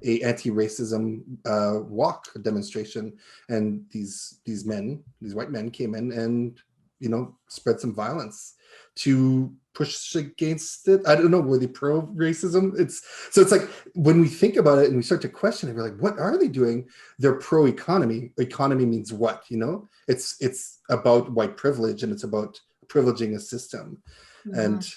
a anti-racism walk demonstration, and these white men came in and spread some violence to push against it. I don't know, were they pro-racism? It's like when we think about it and we start to question it, we're like, what are they doing? They're pro-economy. Economy means what? It's about white privilege, and it's about privileging a system. And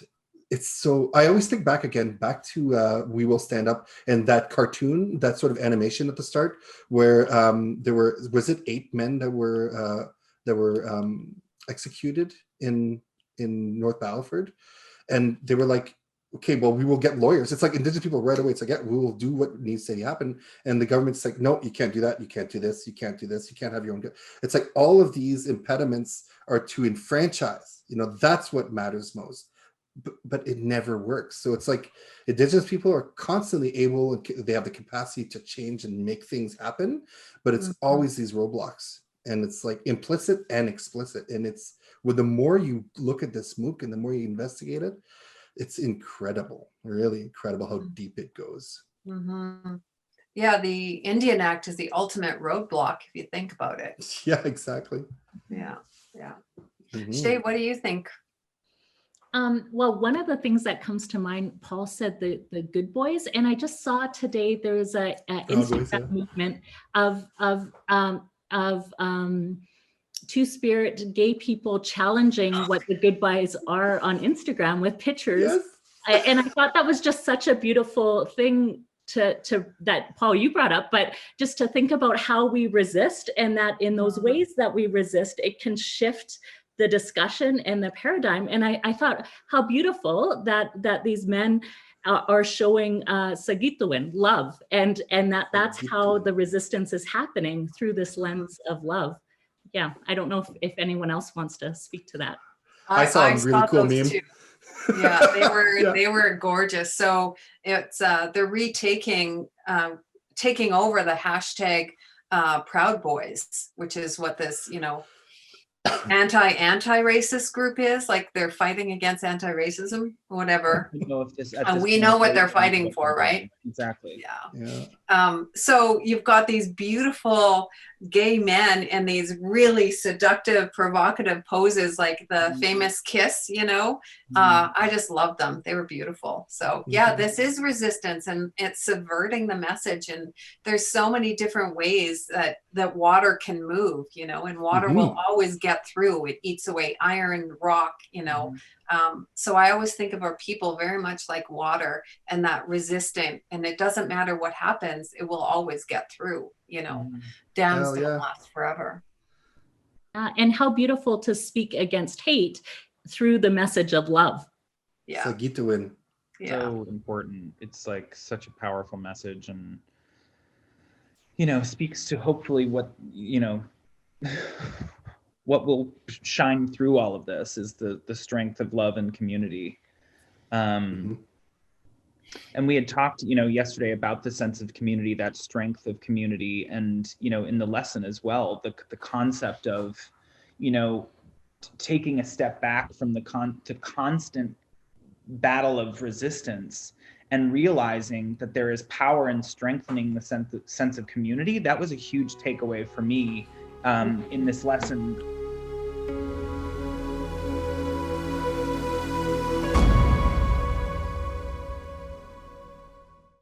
it's so, I always think back to We Will Stand Up, and that cartoon, that sort of animation at the start, where was it 8 men that were executed in North Battleford, and they were like, okay, well, we will get lawyers. It's like Indigenous people right away. It's like, yeah, we will do what needs to happen. And the government's like, no, you can't do that. You can't do this. You can't do this. You can't have your own. It's like all of these impediments are to enfranchise. That's what matters most. But it never works. So it's like Indigenous people are constantly able, and they have the capacity to change and make things happen, but it's always these roadblocks, and it's like implicit and explicit. And it's, the more you look at this MOOC and the more you investigate it, it's incredible, really incredible how deep it goes. Yeah, the Indian Act is the ultimate roadblock if you think about it. Yeah, exactly. Yeah. Shay, what do you think? Well, one of the things that comes to mind, Paul said the Good Boys, and I just saw today there's a Instagram movement of Two-Spirit gay people challenging what the Good Boys are on Instagram with pictures. Yes. And I thought that was just such a beautiful thing to that, Paul, you brought up, but just to think about how we resist, and that in those ways that we resist, it can shift the discussion and the paradigm. And I thought how beautiful that these men are showing Sagituin, love, and that's how the resistance is happening, through this lens of love. Yeah, I don't know if anyone else wants to speak to that. I saw a really cool meme. Too. Yeah, they were gorgeous. So it's they're taking over the hashtag Proud Boys, which is what this anti-racist group is. Like, they're fighting against anti-racism, whatever. We know what they're fighting for, right? Exactly. Yeah. So you've got these beautiful gay men in these really seductive, provocative poses, like the famous kiss, I just loved them. They were beautiful. So yeah, this is resistance, and it's subverting the message. And there's so many different ways that water can move, and water will always get through. It eats away iron, rock, so I always think of our people very much like water, and that resistant, and it doesn't matter what happens, it will always get through, dams don't last forever. And how beautiful to speak against hate through the message of love. Yeah. Sagituin. Yeah. So important. It's like such a powerful message, and speaks to hopefully what what will shine through all of this is the strength of love and community. And we had talked, yesterday about the sense of community, that strength of community, and, in the lesson as well, the concept of, taking a step back from the constant battle of resistance and realizing that there is power in strengthening the sense of community. That was a huge takeaway for me in this lesson.